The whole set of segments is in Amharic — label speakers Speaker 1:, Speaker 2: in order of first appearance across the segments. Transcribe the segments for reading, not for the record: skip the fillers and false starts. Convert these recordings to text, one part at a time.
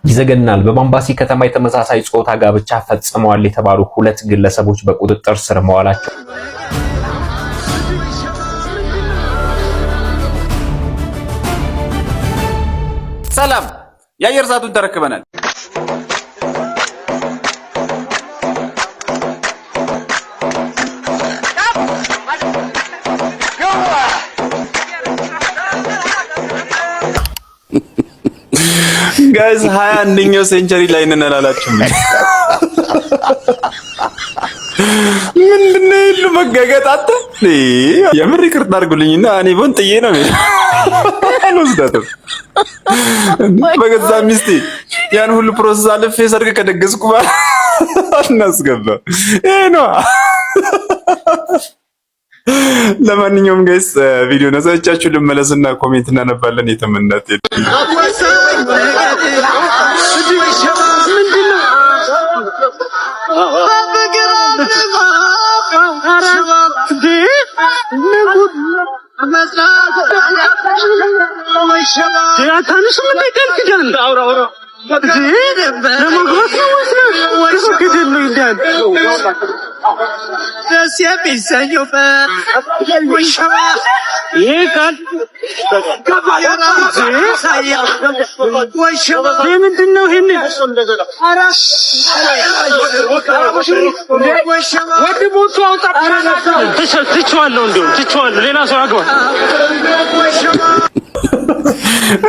Speaker 1: ይዘገናል። በባምባሲ ከተማ የተመሳሳይ ጾታ ጋብቻ ፈጽመዋል የተባሉ ሁለት ግለሰቦች በቁጥጥር ስር መዋላቸው
Speaker 2: ሰላም የአየር ሰዓቱን ተረክበናል። ጋይስ 21ኛው ሴንቸሪ ላይ ነን አላላችሁም? ምንድነው ይሉ መጋጋጣት? የምር ይቅርታ አድርጉልኝና እኔ ቦን ጥዬ ነው አልወስዳትም። በገዛ ሚስቴ ያን ሁሉ ፕሮሰስ አልፌ ሰርግ ከደገስኩ በኋላ አናስገባ። ይሄ ነው። ለማንኛውም ጋይስ ቪዲዮ ነሳቻችሁ ልመለስና ኮሜንት እናነባለን። የተመናት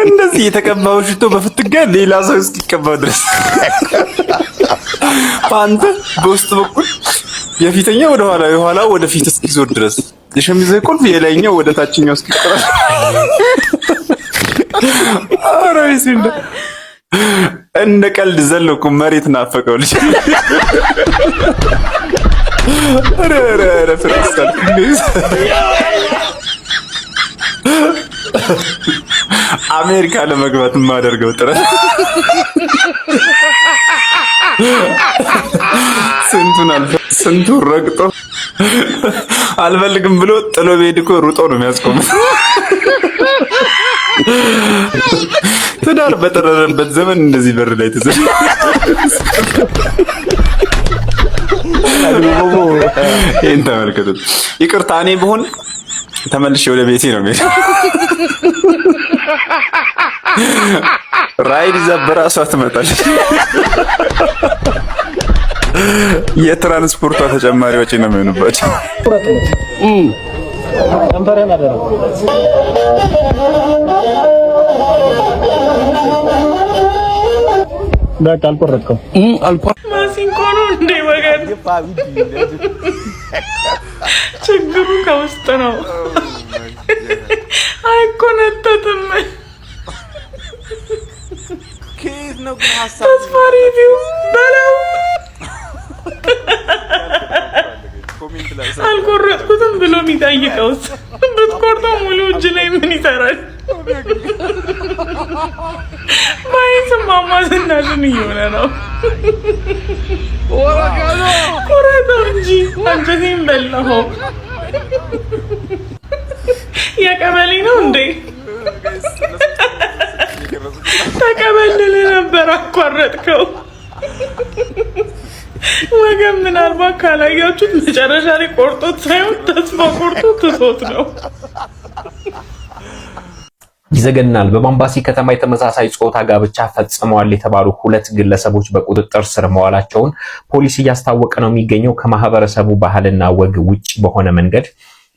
Speaker 2: እንደዚህ የተቀባው ሽቶ በፍትጋ ሌላ ሰው እስኪቀባው ድረስ አንተ በውስጥ በኩል የፊተኛው ወደ ኋላ የኋላው ወደ ፊት እስኪዞር ድረስ የሸሚዝ ቁልፍ የላይኛው ወደ ታችኛው እስኪቀባ አራይስ እንደ ቀልድ ዘለኩ መሬት ናፈቀው ልጅ አረ ፍራስካል አሜሪካ ለመግባት የማደርገው ጥረት ስንቱን ረግጦ አልፈልግም ብሎ ጥሎ ቤት እኮ ሩጦ ነው የሚያስቆመው። ትዳር በጠረረበት ዘመን እንደዚህ በር ላይ ተዘ ይሄን ተመልከቱት። ይቅርታ እኔ ብሆን ተመልሼ ወደ ቤቴ ነው የሚሄደው። ራይድ ይዛ በራሷ ትመጣለች። የትራንስፖርቷ ተጨማሪ ወጪ ነው የሚሆንባቸው።
Speaker 3: በቃ አልቆረጥኩም።
Speaker 4: ማሲንኮ ነው እንደ ወገን ችግሩ ከውስጥ ነው። አይቆነጠጥም።
Speaker 2: ከየት ነው ግን ሐሳብ
Speaker 4: ተስፋሪ ቢው በለው አልቆረጥኩትም ብሎ የሚጠይቀውስ ብትቆርጠው ሙሉ እጅ ላይ ምን ይሰራል? ማይስማማ ዝናሽን እየሆነ ነው። ቆረጠው እንጂ አንጀቴን በላኸው። የቀበሌ ነው እንዴ? ተቀበልል ነበር አቋረጥከው። ወገን ምናልባት ካላያችሁት መጨረሻ ላይ ቆርጦት ሳይሆን ተስፋ ቆርጦ ትቶት ነው።
Speaker 1: ይዘገናል። በባምባሲ ከተማ የተመሳሳይ ጾታ ጋብቻ ፈጽመዋል የተባሉ ሁለት ግለሰቦች በቁጥጥር ስር መዋላቸውን ፖሊስ እያስታወቀ ነው የሚገኘው። ከማህበረሰቡ ባህልና ወግ ውጭ በሆነ መንገድ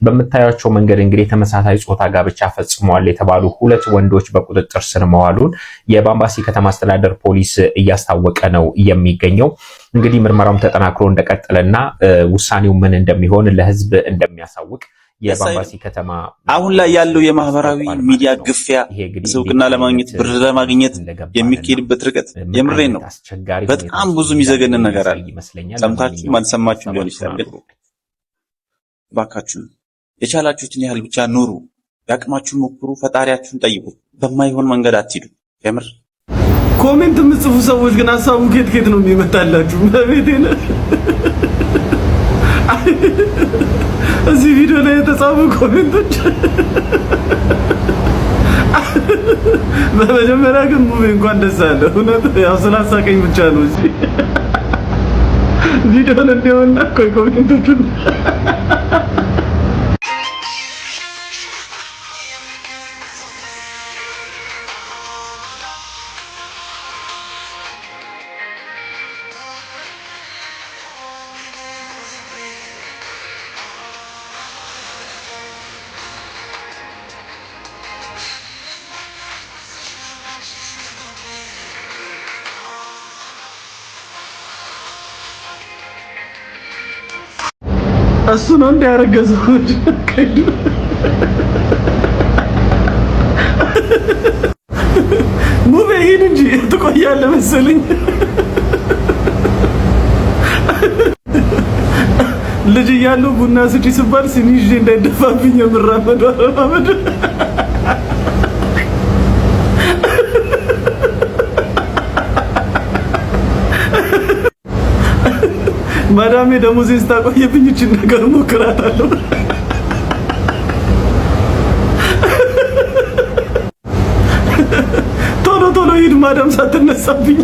Speaker 1: በመታያቸው መንገድ እንግዲህ ተመሳሳይ ጾታ ጋብቻ ፈጽመዋል የተባሉ ሁለት ወንዶች በቁጥጥር ስር መዋሉን የባምባሲ ከተማ አስተዳደር ፖሊስ እያስታወቀ ነው የሚገኘው። እንግዲህ ምርመራውም ተጠናክሮ እንደቀጠለና ውሳኔው ምን እንደሚሆን ለህዝብ እንደሚያሳውቅ የባምባሲ ከተማ
Speaker 2: አሁን ላይ ያለው የማህበራዊ ሚዲያ ግፊያ እውቅና ለማግኘት ብር ለማግኘት የሚካሄድበት ርቀት የምሬን ነው። በጣም ብዙ የሚዘገንን ነገር አለ። ሰምታችሁ ማንሰማችሁ ሊሆን ይችላል። ባካችሁ የቻላችሁትን ያህል ብቻ ኑሩ፣ ያቅማችሁን ሞክሩ፣ ፈጣሪያችሁን ጠይቁ። በማይሆን መንገድ አትሂዱ። የምር
Speaker 5: ኮሜንት የምትጽፉ ሰዎች ግን ሀሳቡ ከየት ነው የሚመጣላችሁ? በቤቴነ እዚህ ቪዲዮ ላይ የተጻፉ ኮሜንቶች በመጀመሪያ ግን ሙቪ እንኳን ደስ አለ። እውነት ያው ስላሳቀኝ ብቻ ነው እንጂ ቪዲዮን እንደውና ኮሜንቶቹን እሱ ነው እንዲያረገዘው ሙቤ ሂድ እንጂ ትቆያለህ መሰለኝ። ልጅ እያለሁ ቡና ስጪ ስባል ሲኒ ይዤ እንዳይደፋብኝ የምራመደው አረማመድ ማዳሜ ደሞዜን ስታቆየብኝ እቺን ነገር ሞክራታለሁ። ቶሎ ቶሎ ሂድ ማዳም ሳትነሳብኝ።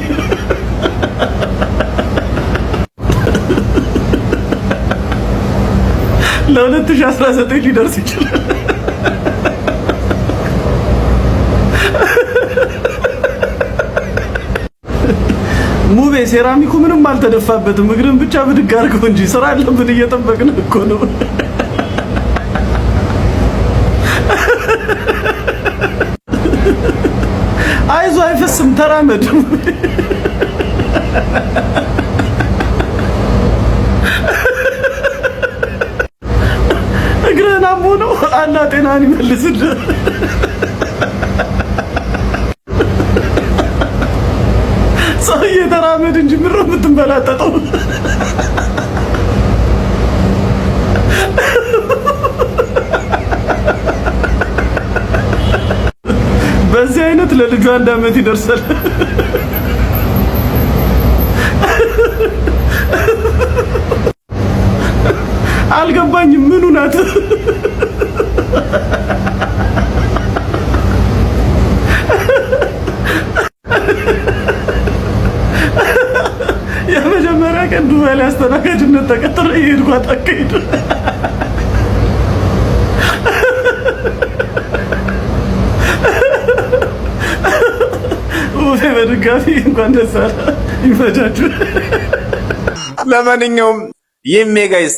Speaker 5: ለ2019 ሊደርስ ይችላል። ሙቤ ሴራሚኩ ምንም አልተደፋበትም። እግርን ብቻ ብድግ አድርገው እንጂ ስራ አለብን እየጠበቅን እኮ ነው። አይዞ አይፈስም፣ ተራመድ። እግርህን አሞ ነው። አላህ ጤናህን ይመልስልህ። ሰውዬ ተራመድ እንጂ ምሮ የምትንበላጠጠው። በዚህ አይነት ለልጁ 1 ዓመት ይደርሳል። አልገባኝም ምኑ ናት? የመጀመሪያ ቀን ዱባይ ላይ አስተናጋጅነት ተቀጥሬ የሄድኳት አካሄድ ውይ በድጋሚ እንኳን ደስ አለ። ይመቻችሁ።
Speaker 2: ለማንኛውም ይሜ ጋይስ